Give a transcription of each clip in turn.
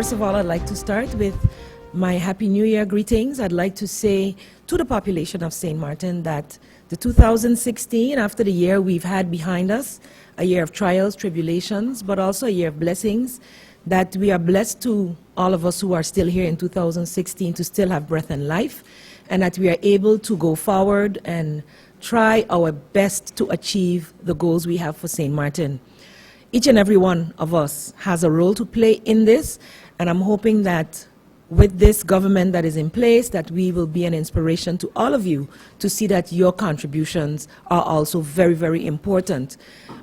First of all, I'd like to start with my Happy New Year greetings. I'd like to say to the population of St. Martin that the 2016, after the year we've had behind us, a year of trials, tribulations, but also a year of blessings, that we are blessed to all of us who are still here in 2016 to still have breath and life, and that we are able to go forward and try our best to achieve the goals we have for St. Martin. Each and every one of us has a role to play in this, and I'm hoping that with this government that is in place, that we will be an inspiration to all of you to see that your contributions are also very, very important.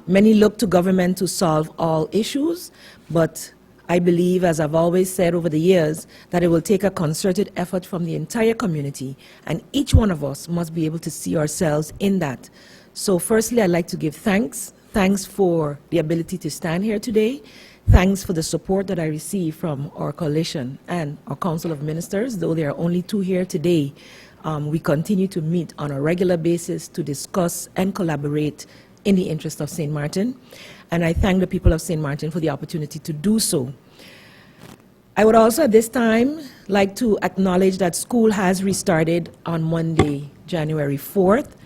Many look to government to solve all issues, but I believe, as I've always said over the years, that it will take a concerted effort from the entire community, and each one of us must be able to see ourselves in that. So firstly, I'd like to give thanks. Thanks for the ability to stand here today. Thanks for the support that I receive from our coalition and our Council of Ministers. Though there are only two here today, we continue to meet on a regular basis to discuss and collaborate in the interest of St. Martin. And I thank the people of St. Martin for the opportunity to do so. I would also at this time like to acknowledge that school has restarted on Monday, January 4th.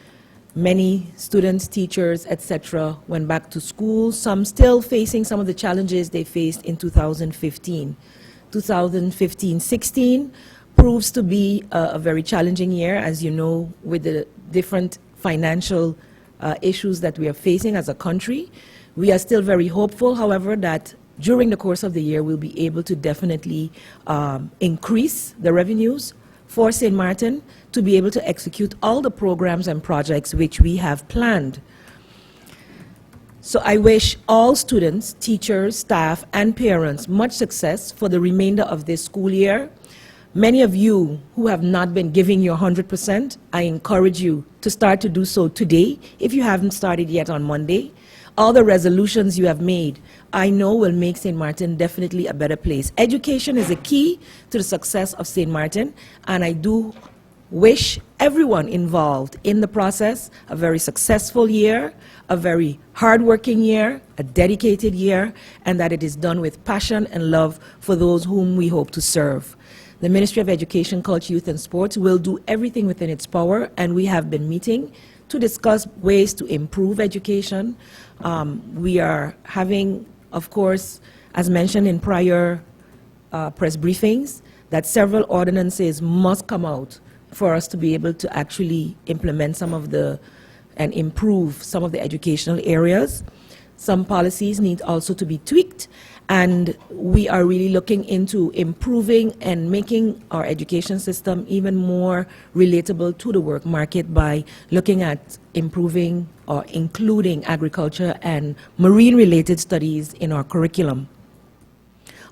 Many students, teachers, etc. went back to school, some still facing some of the challenges they faced in 2015. 2015-16 proves to be a very challenging year, as you know, with the different financial issues that we are facing as a country. We are still very hopeful, however, that during the course of the year we'll be able to definitely increase the revenues for St. Martin to be able to execute all the programs and projects which we have planned. So I wish all students, teachers, staff, and parents much success for the remainder of this school year. Many of you who have not been giving your 100%, I encourage you to start to do so today, if you haven't started yet on Monday. All the resolutions you have made, I know will make St. Martin definitely a better place. Education is a key to the success of St. Martin, and I do wish everyone involved in the process a very successful year, a very hardworking year, a dedicated year, and that it is done with passion and love for those whom we hope to serve. The Ministry of Education, Culture, Youth and Sports will do everything within its power, and we have been meeting to discuss ways to improve education. We are having, of course, as mentioned in prior press briefings, that several ordinances must come out for us to be able to actually implement some of the and improve some of the educational areas. Some policies need also to be tweaked, and we are really looking into improving and making our education system even more relatable to the work market by looking at improving or including agriculture and marine-related studies in our curriculum.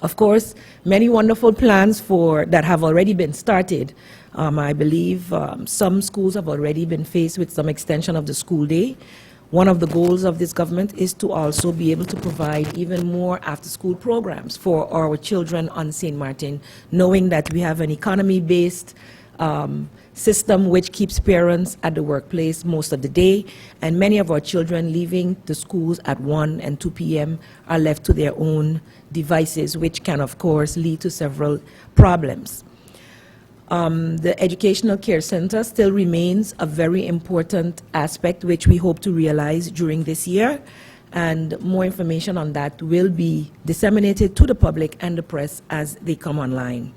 Of course, many wonderful plans that have already been started. I believe some schools have already been faced with some extension of the school day. One of the goals of this government is to also be able to provide even more after-school programs for our children on St. Martin, knowing that we have an economy-based system which keeps parents at the workplace most of the day, and many of our children leaving the schools at 1 and 2 p.m. are left to their own devices, which can, of course, lead to several problems. The Educational Care Center still remains a very important aspect which we hope to realize during this year, and more information on that will be disseminated to the public and the press as they come online.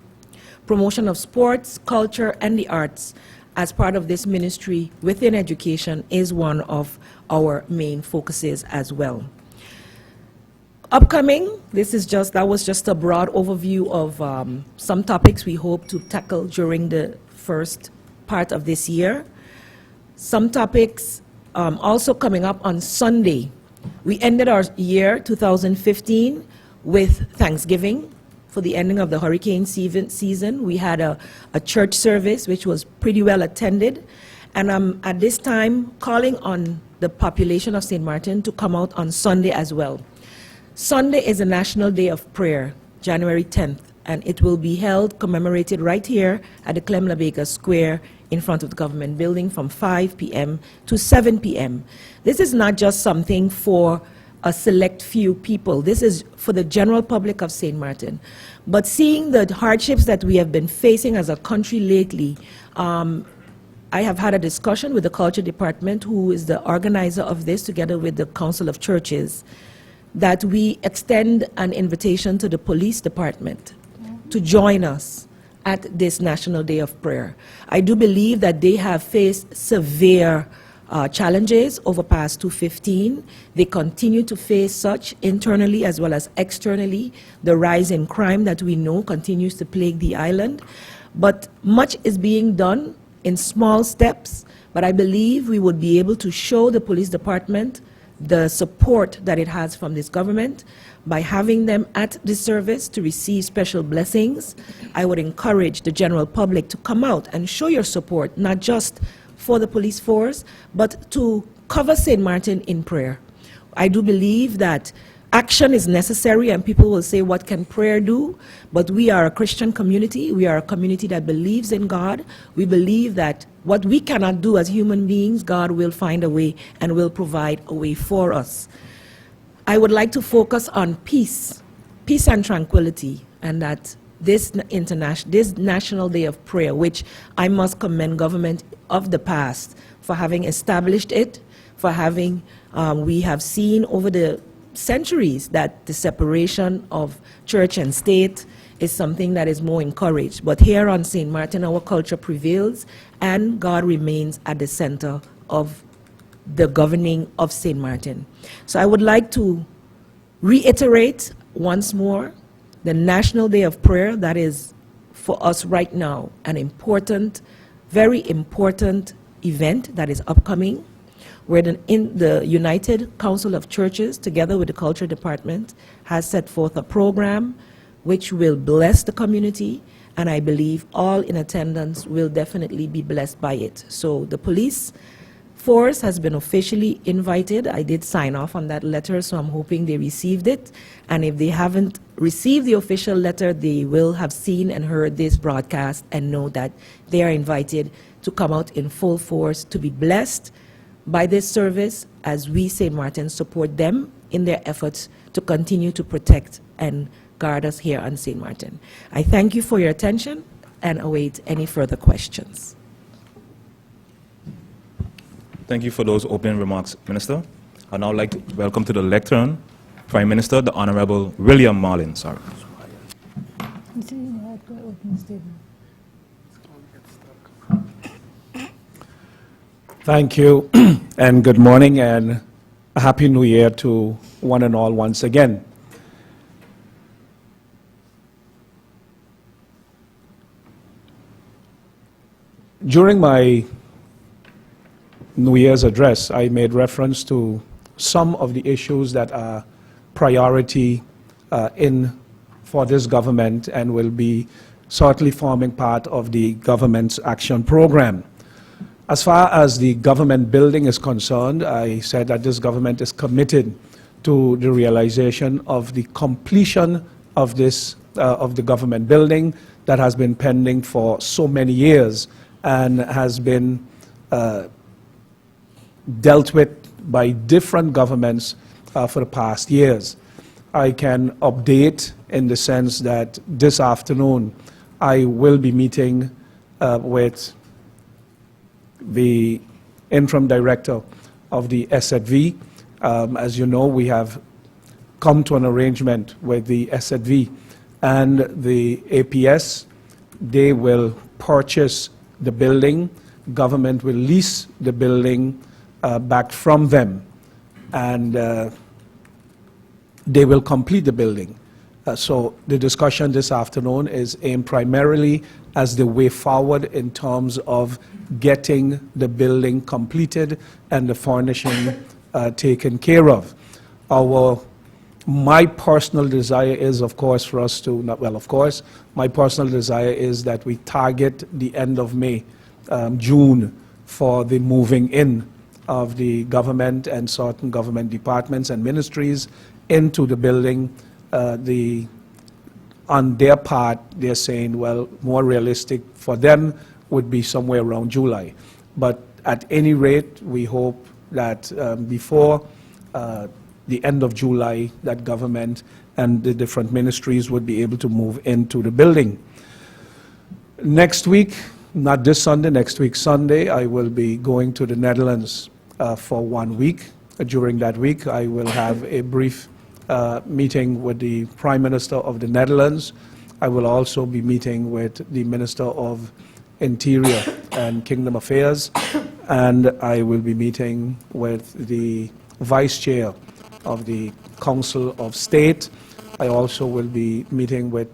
Promotion of sports, culture, and the arts as part of this ministry within education is one of our main focuses as well. Upcoming, that was just a broad overview of some topics we hope to tackle during the first part of this year. Some topics also coming up on Sunday. We ended our year 2015 with Thanksgiving for the ending of the hurricane season. We had a church service which was pretty well attended, and I'm at this time calling on the population of St. Martin to come out on Sunday as well. Sunday is a National Day of Prayer, January 10th, and it will be held, commemorated right here at the Clem LaBega Square in front of the government building from 5 p.m. to 7 p.m. This is not just something for a select few people. This is for the general public of St. Martin. But seeing the hardships that we have been facing as a country lately, I have had a discussion with the Culture Department, who is the organizer of this, together with the Council of Churches, that we extend an invitation to the police department to join us at this National Day of Prayer. I do believe that they have faced severe challenges over past 2015. They continue to face such internally as well as externally. The rise in crime that we know continues to plague the island. But much is being done in small steps, but I believe we would be able to show the police department the support that it has from this government by having them at the service to receive special blessings. I would encourage the general public to come out and show your support, not just for the police force, but to cover St. Martin in prayer. I do believe that action is necessary, and people will say, what can prayer do? But we are a Christian community. We are a community that believes in God. We believe that what we cannot do as human beings, God will find a way and will provide a way for us. I would like to focus on peace and tranquility, and that this National Day of Prayer, which I must commend government of the past for having established it, for having, we have seen over the centuries that the separation of church and state is something that is more encouraged. But here on St. Martin, our culture prevails, and God remains at the center of the governing of St. Martin. So I would like to reiterate once more the National Day of Prayer that is for us right now an important, very important event that is upcoming, where the United Council of Churches, together with the Culture Department, has set forth a program which will bless the community, and I believe all in attendance will definitely be blessed by it. So the police force has been officially invited. I did sign off on that letter, so I'm hoping they received it. And if they haven't received the official letter, they will have seen and heard this broadcast and know that they are invited to come out in full force to be blessed by this service as we, St. Martin, support them in their efforts to continue to protect and guard us here on St. Martin. I thank you for your attention and await any further questions. Thank you for those opening remarks, Minister. I'd now like to welcome to the lectern Prime Minister, the Honorable William Marlin. Sorry. Thank you, and good morning, and a Happy New Year to one and all once again. During my New Year's address, I made reference to some of the issues that are priority for this government and will be certainly forming part of the government's action program. As far as the government building is concerned, I said that this government is committed to the realization of the completion of the government building that has been pending for so many years and has been dealt with by different governments for the past years. I can update in the sense that this afternoon I will be meeting with the interim director of the SZV. As you know, we have come to an arrangement with the SZV and the APS. They will purchase the building. Government will lease the building back from them, and they will complete the building. So the discussion this afternoon is aimed primarily as the way forward in terms of getting the building completed and the furnishing taken care of. My personal desire is, of course, for us to, my personal desire is that we target the end of May, June, for the moving in of the government and certain government departments and ministries into the building. On their part, they're saying, well, more realistic for them would be somewhere around July. But at any rate, we hope that before the end of July that government and the different ministries would be able to move into the building. Next week, not this Sunday, next week Sunday, I will be going to the Netherlands for 1 week. During that week, I will have a brief meeting with the Prime Minister of the Netherlands. I will also be meeting with the Minister of Interior and Kingdom Affairs, and I will be meeting with the Vice Chair of the Council of State. I also will be meeting with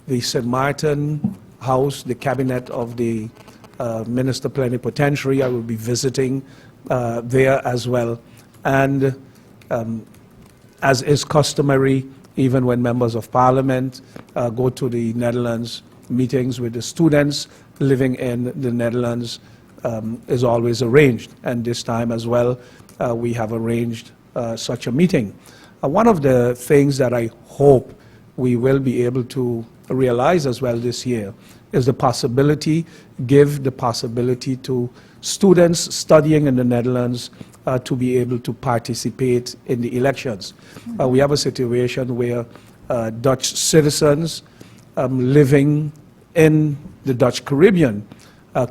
the St. Martin House, the cabinet of the Minister Plenipotentiary. I will be visiting there as well. And as is customary, even when members of parliament go to the Netherlands, meetings with the students living in the Netherlands is always arranged. And this time as well, we have arranged such a meeting. One of the things that I hope we will be able to realize as well this year is the possibility, give the possibility to students studying in the Netherlands to be able to participate in the elections. We have a situation where Dutch citizens living in the Dutch Caribbean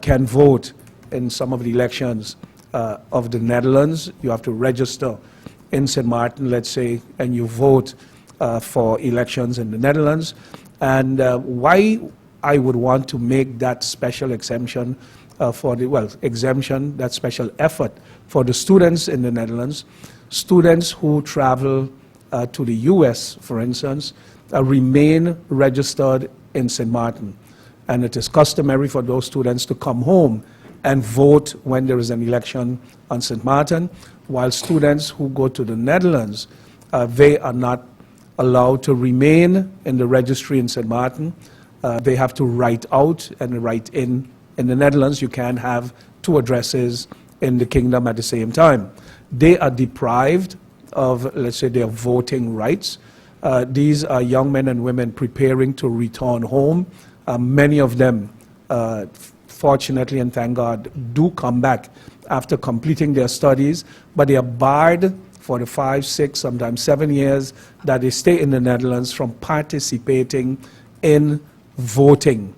can vote in some of the elections of the Netherlands. You have to register in St. Martin, let's say, and you vote for elections in the Netherlands. And why I would want to make that special exemption exemption, that special effort for the students in the Netherlands, students who travel to the US, for instance, remain registered in St. Martin. And it is customary for those students to come home and vote when there is an election on St. Martin, while students who go to the Netherlands, they are not allowed to remain in the registry in St. Martin. They have to write out and write in. In the Netherlands, you can't have 2 addresses in the kingdom at the same time. They are deprived of, let's say, their voting rights. These are young men and women preparing to return home. Many of them, fortunately and thank God, do come back after completing their studies, but they are barred for the 5, 6, sometimes 7 years that they stay in the Netherlands from participating in voting.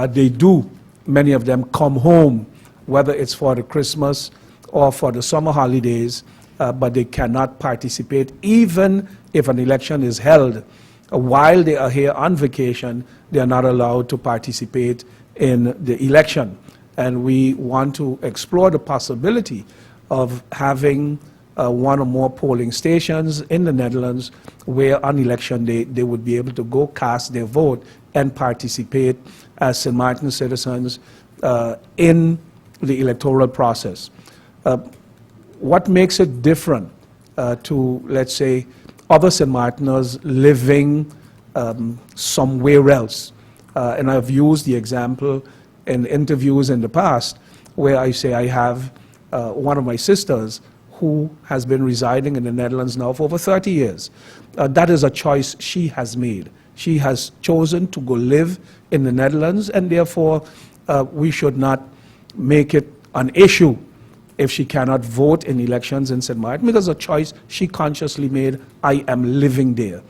They do, many of them, come home, whether it's for the Christmas or for the summer holidays, but they cannot participate even if an election is held. While they are here on vacation, they are not allowed to participate in the election. And we want to explore the possibility of having 1 or more polling stations in the Netherlands where on election day they would be able to go cast their vote and participate as St. Martin citizens in the electoral process. What makes it different to, let's say, other St. Martiners living somewhere else? And I've used the example in interviews in the past where I say I have one of my sisters who has been residing in the Netherlands now for over 30 years. That is a choice she has made. She has chosen to go live in the Netherlands, and therefore we should not make it an issue if she cannot vote in elections in St. Martin, because a choice she consciously made. I am living there.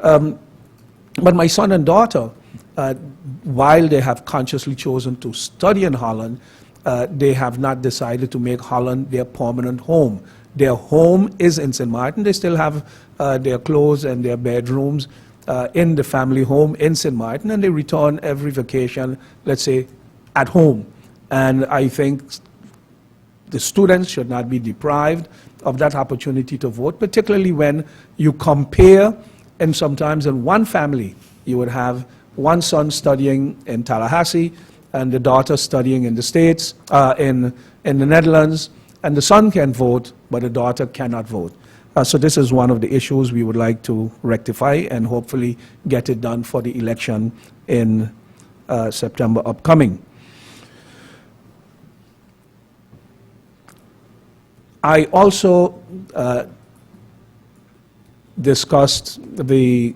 But my son and daughter, while they have consciously chosen to study in Holland, they have not decided to make Holland their permanent home. Their home is in St. Martin. They still have their clothes and their bedrooms in the family home in St. Martin, and they return every vacation, let's say, at home. And I think the students should not be deprived of that opportunity to vote, particularly when you compare, and sometimes in one family, you would have one son studying in Tallahassee and the daughter studying in the States, in the Netherlands, and the son can vote, but the daughter cannot vote. So this is one of the issues we would like to rectify and hopefully get it done for the election in September upcoming. I also discussed the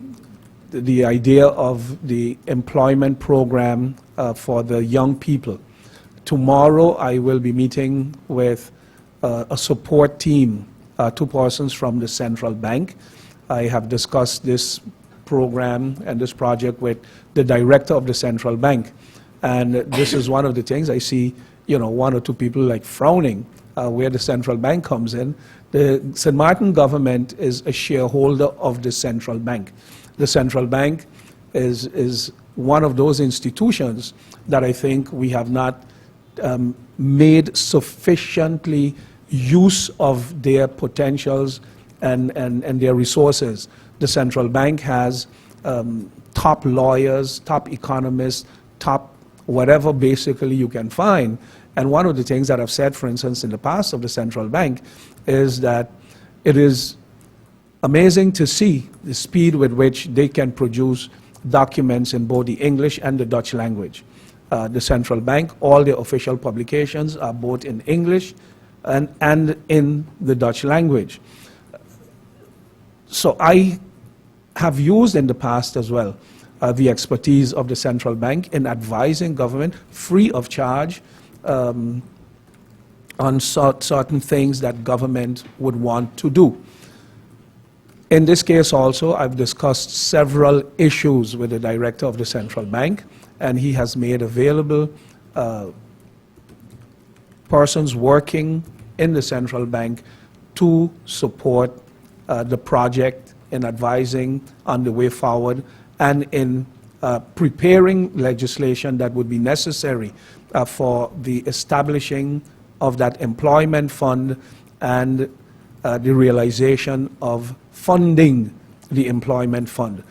idea of the employment program for the young people. Tomorrow I will be meeting with a support team 2 persons from the central bank. I have discussed this program and this project with the director of the central bank. And this is one of the things I see, 1 or 2 people like frowning where the central bank comes in. The St. Martin government is a shareholder of the central bank. The central bank is one of those institutions that I think we have not made sufficiently use of their potentials and their resources. The central bank has top lawyers, top economists, top whatever basically you can find. And one of the things that I've said, for instance, in the past of the central bank is that it is amazing to see the speed with which they can produce documents in both the English and the Dutch language. The central bank, all their official publications are both in English and in the Dutch language. So I have used in the past as well the expertise of the central bank in advising government free of charge on certain things that government would want to do. In this case also, I've discussed several issues with the director of the central bank, and he has made available persons working in the central bank to support the project in advising on the way forward and in preparing legislation that would be necessary for the establishing of that employment fund and the realization of funding the employment fund.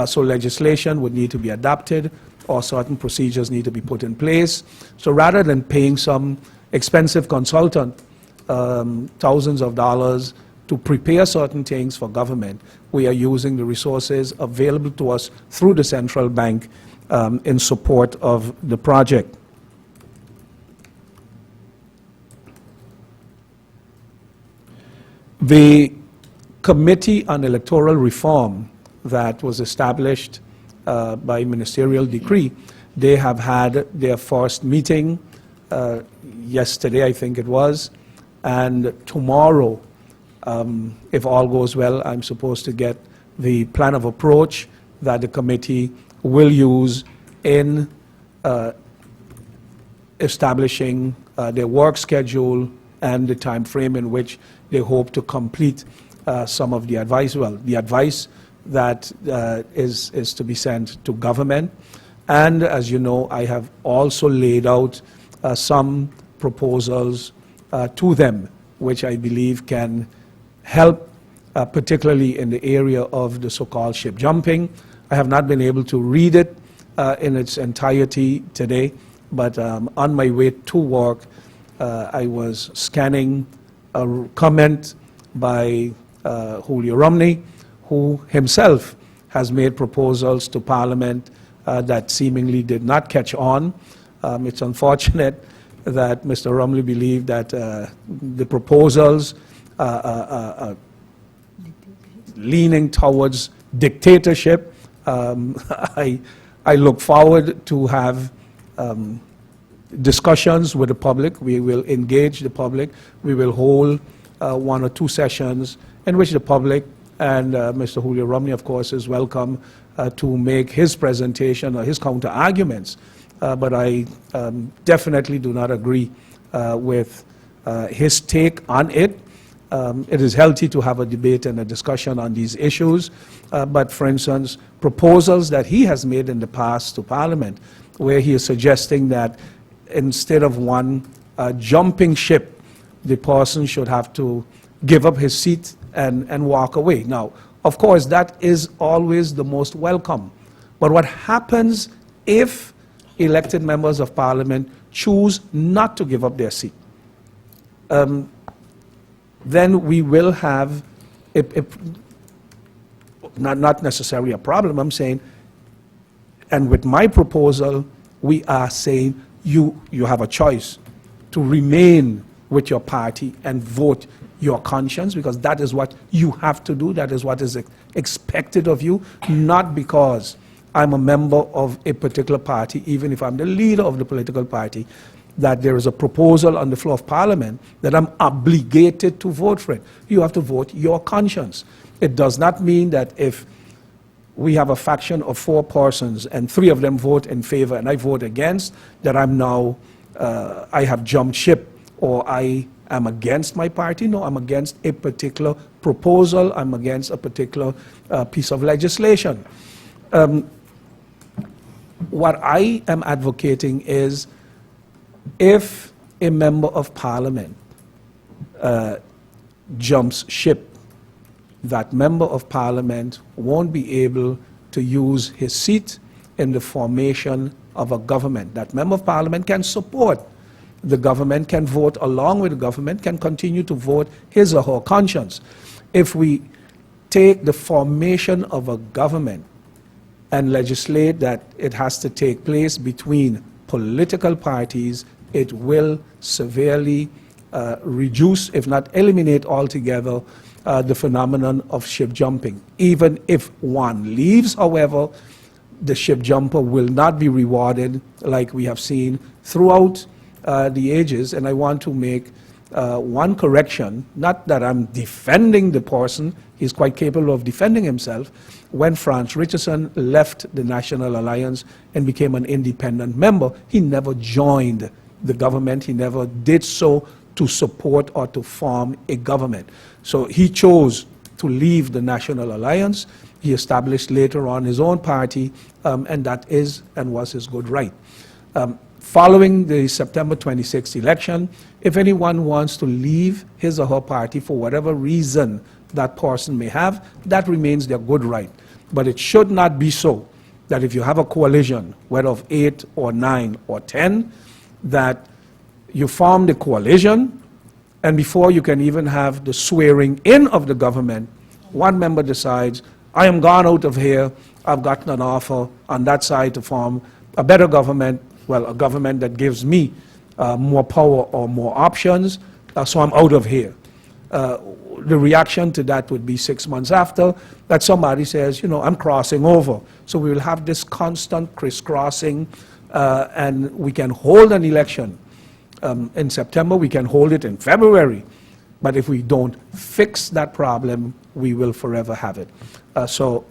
So legislation would need to be adopted, or certain procedures need to be put in place. So rather than paying some expensive consultant thousands of dollars to prepare certain things for government, we are using the resources available to us through the central bank in support of the project. The Committee on Electoral Reform that was established by ministerial decree, they have had their first meeting yesterday, I think it was, and tomorrow, if all goes well, I'm supposed to get the plan of approach that the committee will use in establishing their work schedule and the time frame in which they hope to complete some of the advice. Well, the advice that is to be sent to government. And as you know, I have also laid out some proposals to them, which I believe can help, particularly in the area of the so-called ship jumping. I have not been able to read it in its entirety today, but on my way to work, I was scanning a comment by Julio Romney, who himself has made proposals to Parliament that seemingly did not catch on. It's unfortunate that Mr. Romney believed that the proposals leaning towards dictatorship. I look forward to have discussions with the public. We will engage the public. We will hold 1 or 2 sessions in which the public and Mr. Julio Romney, of course, is welcome to make his presentation or his counter-arguments. But I definitely do not agree with his take on it. It is healthy to have a debate and a discussion on these issues. But for instance, proposals that he has made in the past to Parliament, where he is suggesting that instead of one jumping ship, the person should have to give up his seat and walk away. Now, of course, that is always the most welcome. But what happens if elected members of Parliament choose not to give up their seat? Then we will have, not necessarily a problem, I'm saying, and with my proposal, we are saying you have a choice to remain with your party and vote your conscience, because that is what you have to do, that is what is expected of you, not because I'm a member of a particular party, even if I'm the leader of the political party, that there is a proposal on the floor of Parliament, that I'm obligated to vote for it. You have to vote your conscience. It does not mean that if we have a faction of 4 persons and 3 of them vote in favor and I vote against, that I'm now, I have jumped ship or I am against my party. No, I'm against a particular proposal. I'm against a particular piece of legislation. What I am advocating is, if a member of Parliament jumps ship, that member of Parliament won't be able to use his seat in the formation of a government. That member of Parliament can support the government, can vote along with the government, can continue to vote his or her conscience. If we take the formation of a government and legislate that it has to take place between political parties, it will severely reduce, if not eliminate altogether, the phenomenon of ship jumping. Even if one leaves, however, the ship jumper will not be rewarded like we have seen throughout the ages. And I want to make one correction, not that I'm defending the person, he's quite capable of defending himself. When Franz Richardson left the National Alliance and became an independent member, he never joined the government, he never did so to support or to form a government. So he chose to leave the National Alliance. He established later on his own party, and that is and was his good right. Following the September 26th election, if anyone wants to leave his or her party for whatever reason that person may have, that remains their good right. But it should not be so that if you have a coalition, whether of 8 or 9 or 10, that you form the coalition, and before you can even have the swearing in of the government, one member decides, I am gone out of here, I've gotten an offer on that side to form a better government, well, a government that gives me more power or more options, so I'm out of here. The reaction to that would be 6 months after that somebody says, you know, I'm crossing over. So we will have this constant crisscrossing, and we can hold an election in September, we can hold it in February, but if we don't fix that problem, we will forever have it. So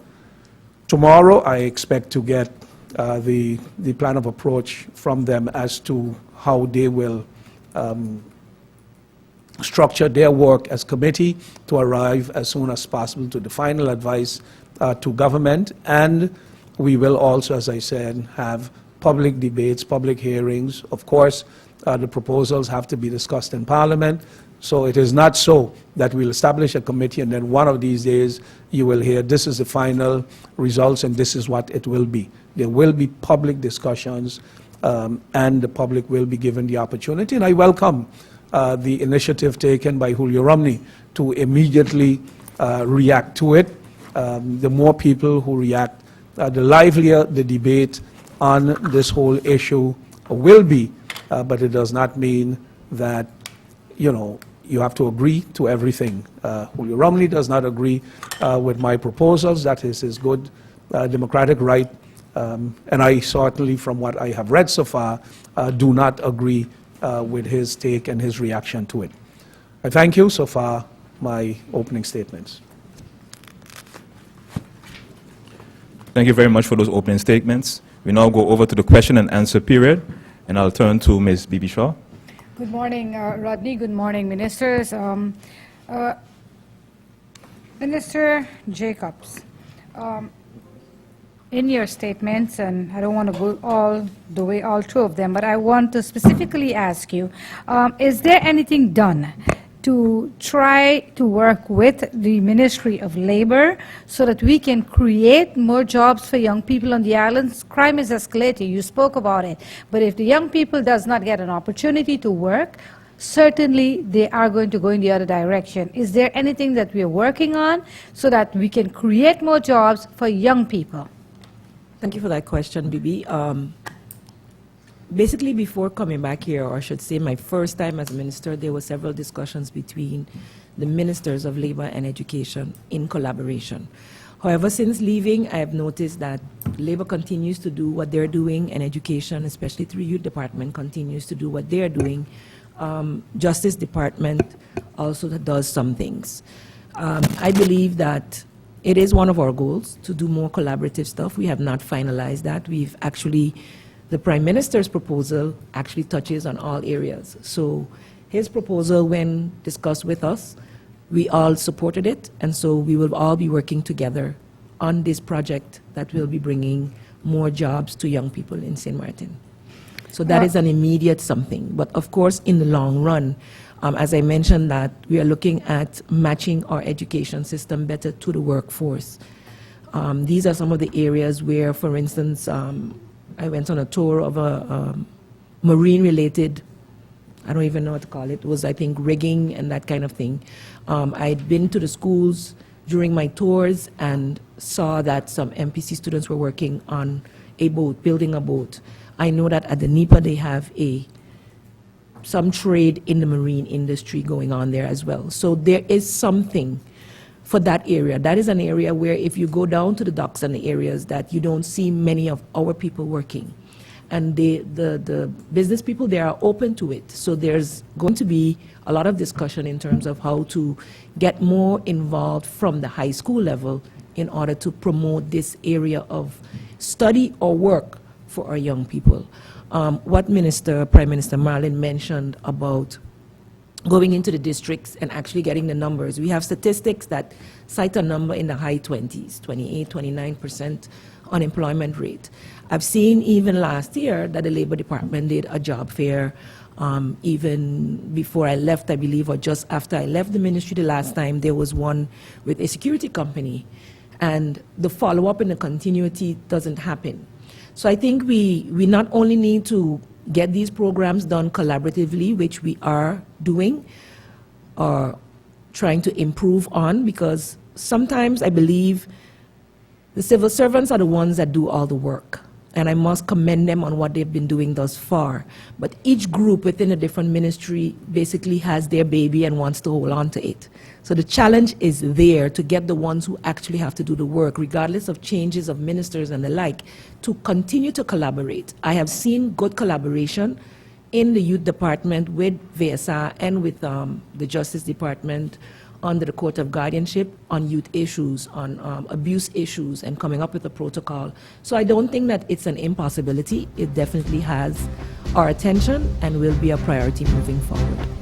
tomorrow I expect to get the plan of approach from them as to how they will structure their work as committee to arrive as soon as possible to the final advice to government. And we will also, as I said, have public debates, public hearings. Of course, the proposals have to be discussed in Parliament. So it is not so that we'll establish a committee and then one of these days you will hear this is the final results and this is what it will be. There will be public discussions and the public will be given the opportunity. And I welcome the initiative taken by Julio Romney to immediately react to it. The more people who react, the livelier the debate on this whole issue will be. But it does not mean that, you know, you have to agree to everything. Julio Romney does not agree with my proposals. That is his good democratic right. And I certainly, from what I have read so far, do not agree with his take and his reaction to it. I thank you. So far, my opening statements. Thank you very much for those opening statements. We now go over to the question and answer period, and I'll turn to Ms. Bibi Shaw. Good morning, Rodney. Good morning, ministers. Minister Jacobs, in your statements, and I don't want to go all through of them, but I want to specifically ask you, is there anything done to try to work with the Ministry of Labor so that we can create more jobs for young people on the islands? Crime is escalating. You spoke about it. But if the young people does not get an opportunity to work, certainly they are going to go in the other direction. Is there anything that we are working on so that we can create more jobs for young people? Thank you for that question, Bibi. Basically, before coming back here, or I should say my first time as a minister, there were several discussions between the ministers of labor and education in collaboration. However, since leaving, I have noticed that Labor continues to do what they're doing, and Education, especially through Youth Department, continues to do what they're doing. Justice Department also does some things. I believe that it is one of our goals to do more collaborative stuff. We have not finalized that. We've actually, the Prime Minister's proposal actually touches on all areas. So his proposal, when discussed with us, we all supported it, and so we will all be working together on this project that will be bringing more jobs to young people in St. Martin. So that is an immediate something. But of course, in the long run, as I mentioned, that we are looking at matching our education system better to the workforce. These are some of the areas where, for instance, I went on a tour of a marine-related, I don't even know what to call it. It was, I think, rigging and that kind of thing. I'd been to the schools during my tours and saw that some MPC students were working on a boat, building a boat. I know that at the NEPA they have some trade in the marine industry going on there as well. So there is something for that area. That is an area where if you go down to the docks and the areas that you don't see many of our people working. And the business people there are open to it. So there's going to be a lot of discussion in terms of how to get more involved from the high school level in order to promote this area of study or work for our young people. What Prime Minister Marlin mentioned about going into the districts and actually getting the numbers. We have statistics that cite a number in the high 20s, 28, 29% unemployment rate. I've seen even last year that the Labor Department did a job fair even before I left, I believe, or just after I left the ministry the last time. There was one with a security company, and the follow-up and the continuity doesn't happen. So I think we not only need to get these programs done collaboratively, which we are doing, or trying to improve on, because sometimes I believe the civil servants are the ones that do all the work, and I must commend them on what they've been doing thus far. But each group within a different ministry basically has their baby and wants to hold on to it. So the challenge is there to get the ones who actually have to do the work, regardless of changes of ministers and the like, to continue to collaborate. I have seen good collaboration in the Youth Department with VSA and with the Justice Department under the Court of Guardianship on youth issues, on abuse issues, and coming up with a protocol. So I don't think that it's an impossibility. It definitely has our attention and will be a priority moving forward.